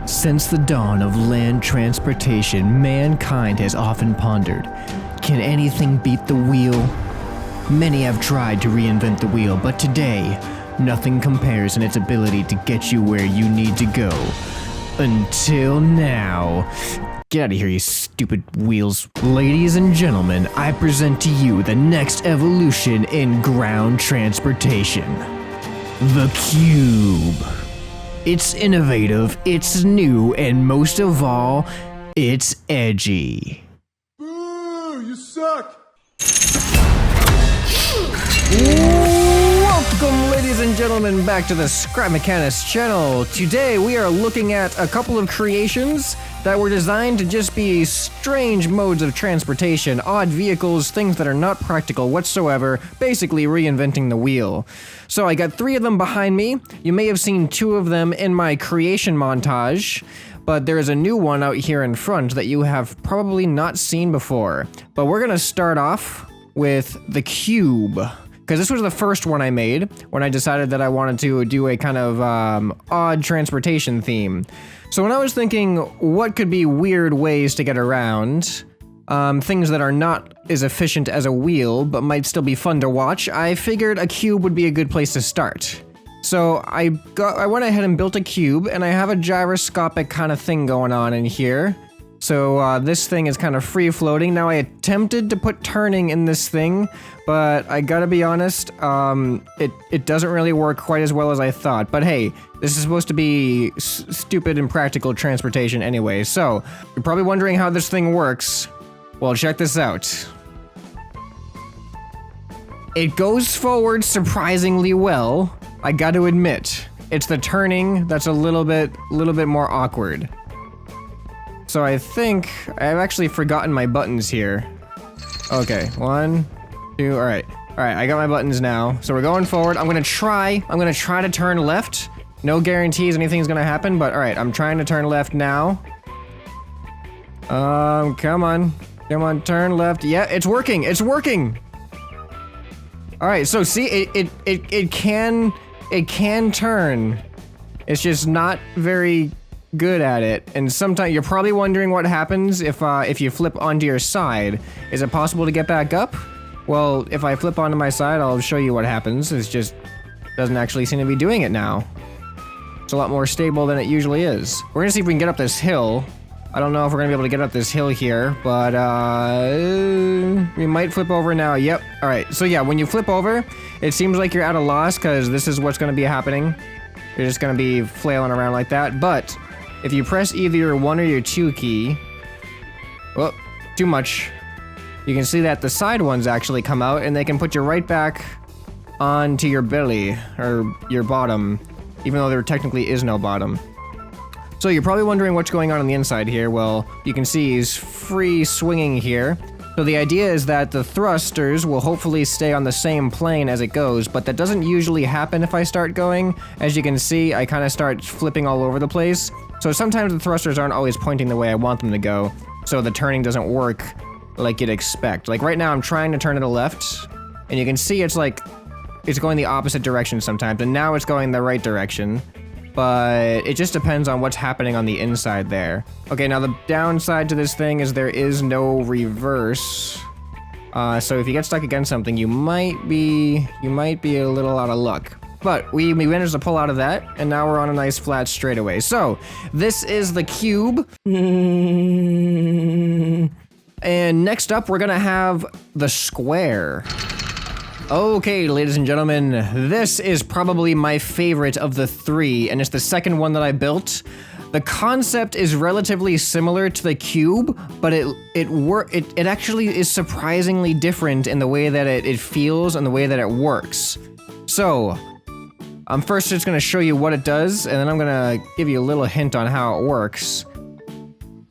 Since the dawn of land transportation, mankind has often pondered, can anything beat the wheel? Many have tried to reinvent the wheel, but today, nothing compares in its ability to get you where you need to go. Until now. Get out of here, you stupid wheels. Ladies and gentlemen, I present to you the next evolution in ground transportation. The Cube. It's innovative, it's new, and most of all, it's edgy. Boo! You suck! Welcome, ladies and gentlemen, back to the ScrapMan channel. Today, we are looking at a couple of creations that were designed to just be strange modes of transportation, odd vehicles, things that are not practical whatsoever, basically reinventing the wheel. So I got 3 of them behind me. You may have seen 2 of them in my creation montage, but there is a new one out here in front that you have probably not seen before. But we're gonna start off with the Cube, because this was the first one I made when I decided that I wanted to do a kind of odd transportation theme. So when I was thinking what could be weird ways to get around, things that are not as efficient as a wheel but might still be fun to watch, I figured a cube would be a good place to start. So I went ahead and built a cube, and I have a gyroscopic kind of thing going on in here. So this thing is kind of free floating. Now I attempted to put turning in this thing, but I gotta be honest, it doesn't really work quite as well as I thought. But hey, this is supposed to be stupid and practical transportation anyway. So you're probably wondering how this thing works. Well, check this out. It goes forward surprisingly well, I gotta admit. It's the turning that's a little bit more awkward. So I think I've actually forgotten my buttons here. Okay, 1, 2, alright. Alright, I got my buttons now. So we're going forward. I'm gonna try to turn left. No guarantees anything's gonna happen, but alright, I'm trying to turn left now. Come on, turn left. Yeah, it's working, it's working! Alright, so see, it can turn. It's just not very good at it, and sometimes you're probably wondering what happens if you flip onto your side. Is it possible to get back up? Well, if I flip onto my side, I'll show you what happens. It just doesn't actually seem to be doing it now. It's a lot more stable than it usually is. We're gonna see if we can get up this hill. I don't know if we're gonna be able to get up this hill here, but we might flip over now. Yep. All right. So yeah, when you flip over, it seems like you're at a loss because this is what's gonna be happening. You're just gonna be flailing around like that, but if you press either your 1 or your 2 key, well, too much. You can see that the side ones actually come out, and they can put you right back onto your belly, or your bottom, even though there technically is no bottom. So you're probably wondering what's going on the inside here. Well, you can see he's free swinging here. So the idea is that the thrusters will hopefully stay on the same plane as it goes, but that doesn't usually happen if I start going. As you can see, I kind of start flipping all over the place. So sometimes the thrusters aren't always pointing the way I want them to go, so the turning doesn't work like you'd expect. Like right now, I'm trying to turn to the left, and you can see it's like, it's going the opposite direction sometimes, and now it's going the right direction. But it just depends on what's happening on the inside there. Okay, now the downside to this thing is there is no reverse. So if you get stuck against something, you might be a little out of luck. But we managed to pull out of that, and now we're on a nice flat straightaway. So this is the cube. And next up, we're gonna have the square. Okay, ladies and gentlemen, this is probably my favorite of the 3, and it's the second one that I built. The concept is relatively similar to the cube, but it actually is surprisingly different in the way that it feels and the way that it works. So, I'm first just gonna show you what it does, and then I'm gonna give you a little hint on how it works.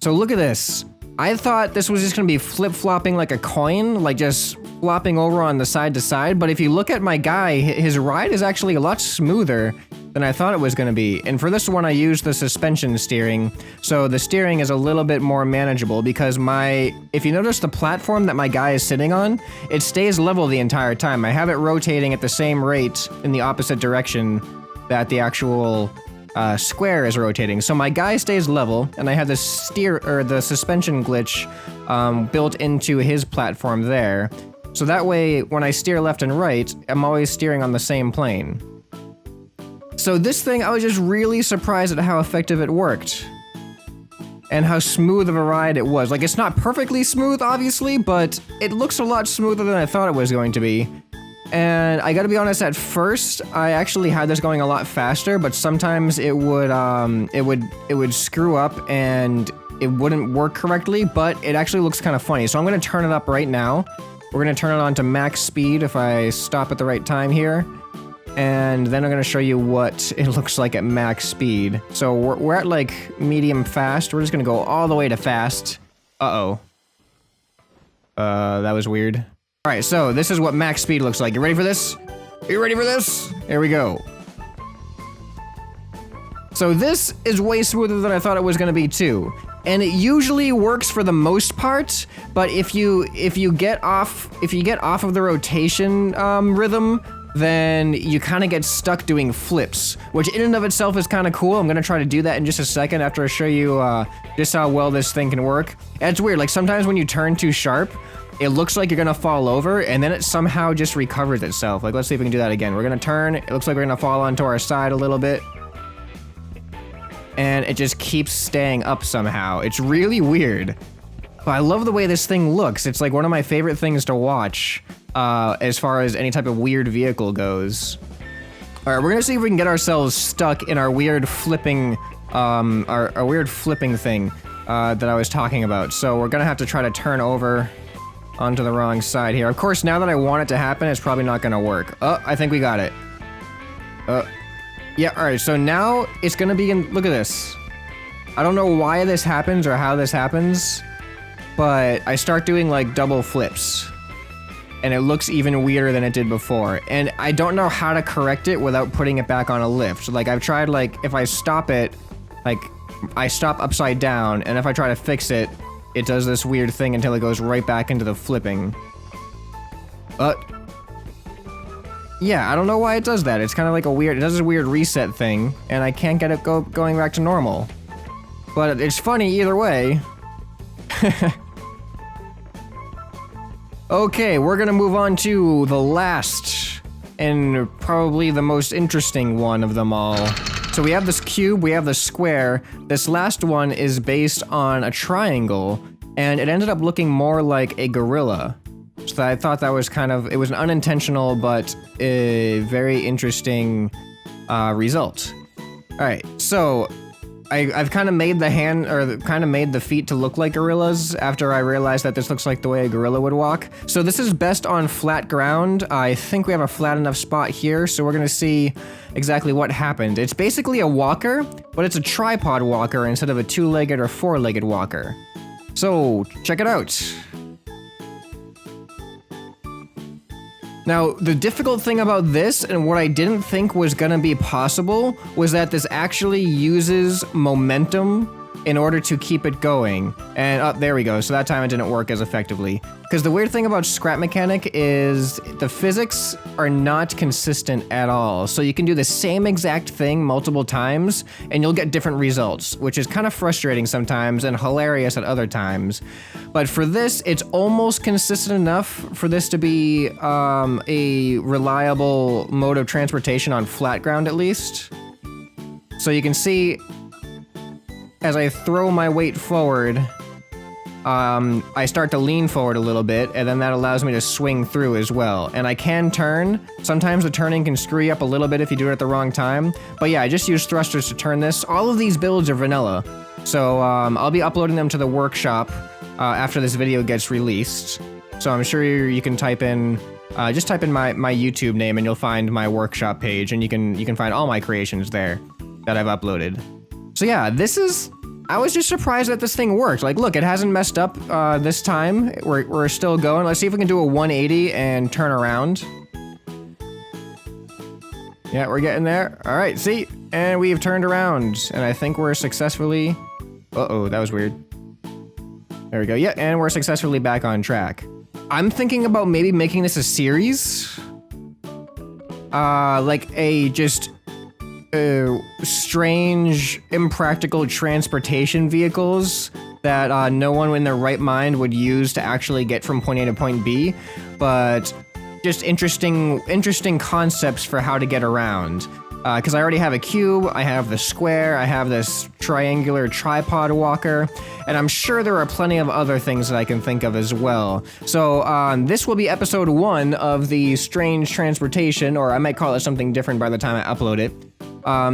So look at this. I thought this was just gonna be flip-flopping like a coin, like just flopping over on the side to side, but if you look at my guy, his ride is actually a lot smoother than I thought it was gonna be. And for this one, I used the suspension steering, so the steering is a little bit more manageable because if you notice the platform that my guy is sitting on, it stays level the entire time. I have it rotating at the same rate in the opposite direction that the actual square is rotating. So my guy stays level, and I have the the suspension glitch built into his platform there. So that way, when I steer left and right, I'm always steering on the same plane. So this thing, I was just really surprised at how effective it worked. And how smooth of a ride it was. Like, it's not perfectly smooth, obviously, but it looks a lot smoother than I thought it was going to be. And I gotta be honest, at first, I actually had this going a lot faster, but sometimes it would screw up and it wouldn't work correctly, but it actually looks kind of funny. So I'm gonna turn it up right now. We're gonna turn it on to max speed if I stop at the right time here. And then I'm gonna show you what it looks like at max speed. So we're at like medium fast. We're just gonna go all the way to fast. Uh-oh. That was weird. All right, so this is what max speed looks like. You ready for this? Are you ready for this? Here we go. So this is way smoother than I thought it was gonna be too. And it usually works for the most part, but if you get off of the rotation rhythm, then you kind of get stuck doing flips, which in and of itself is kind of cool. I'm gonna try to do that in just a second after I show you just how well this thing can work. And it's weird, like sometimes when you turn too sharp, it looks like you're gonna fall over, and then it somehow just recovers itself. Like, let's see if we can do that again. We're gonna turn, it looks like we're gonna fall onto our side a little bit. And it just keeps staying up somehow. It's really weird. But I love the way this thing looks. It's like one of my favorite things to watch as far as any type of weird vehicle goes. All right, we're gonna see if we can get ourselves stuck in our weird flipping, our weird flipping thing that I was talking about. So we're gonna have to try to turn over onto the wrong side here. Of course, now that I want it to happen, it's probably not gonna work. Oh, I think we got it. Yeah, alright, so now it's gonna be in, look at this. I don't know why this happens or how this happens, but I start doing like double flips. And it looks even weirder than it did before. And I don't know how to correct it without putting it back on a lift. Like I've tried, like, if I stop it, like, I stop upside down, and if I try to fix it, it does this weird thing until it goes right back into the flipping. Yeah, I don't know why it does that. It's kind of like a weird, it does this weird reset thing, and I can't get it going back to normal. But it's funny either way. Okay, we're gonna move on to the last, and probably the most interesting one of them all. So we have this cube, we have the square. This last one is based on a triangle, and it ended up looking more like a gorilla. So I thought that was kind of, it was an unintentional but a very interesting result. All right, so I've kind of made the hand, or kind of made the feet to look like gorillas after I realized that this looks like the way a gorilla would walk. So this is best on flat ground. I think we have a flat enough spot here, so we're gonna see exactly what happened. It's basically a walker, but it's a tripod walker instead of a two-legged or four-legged walker. So check it out. Now, the difficult thing about this, and what I didn't think was gonna be possible, was that this actually uses momentum in order to keep it going. And, there we go, so that time it didn't work as effectively. Because the weird thing about scrap mechanic is the physics are not consistent at all. So you can do the same exact thing multiple times, and you'll get different results, which is kind of frustrating sometimes and hilarious at other times. But for this, it's almost consistent enough for this to be a reliable mode of transportation on flat ground at least. So you can see, as I throw my weight forward, I start to lean forward a little bit, and then that allows me to swing through as well. And I can turn. Sometimes the turning can screw you up a little bit if you do it at the wrong time. But yeah, I just use thrusters to turn this. All of these builds are vanilla. So I'll be uploading them to the workshop after this video gets released. So I'm sure you can type in, just type in my YouTube name and you'll find my workshop page, and you can find all my creations there that I've uploaded. So yeah, this is, I was just surprised that this thing worked. Like, look, it hasn't messed up this time. We're still going. Let's see if we can do a 180 and turn around. Yeah, we're getting there. All right, see? And we've turned around. And I think we're successfully... Uh-oh, that was weird. There we go. Yeah, and we're successfully back on track. I'm thinking about maybe making this a series. Like a just... strange, impractical transportation vehicles that no one in their right mind would use to actually get from point A to point B, but just interesting concepts for how to get around. Because I already have a cube, I have the square, I have this triangular tripod walker, and I'm sure there are plenty of other things that I can think of as well. So this will be episode 1 of the strange transportation, or I might call it something different by the time I upload it.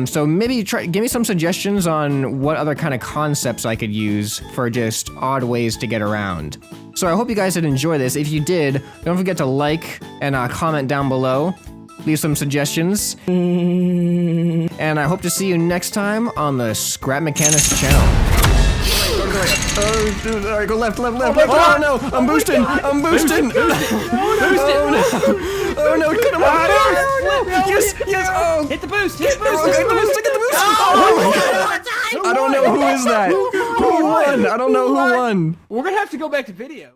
So maybe give me some suggestions on what other kind of concepts I could use for just odd ways to get around. So I hope you guys did enjoy this. If you did, don't forget to like and comment down below. Leave some suggestions. And I hope to see you next time on the Scrap Mechanics channel. Alright, go left. Oh no, I'm boosting. Oh no, cut him off. Yes, oh. Hit the boost, hit the Get boost, the boost. Oh my god. I don't know who is that. Who won? I don't know who won. We're gonna have to go back to video.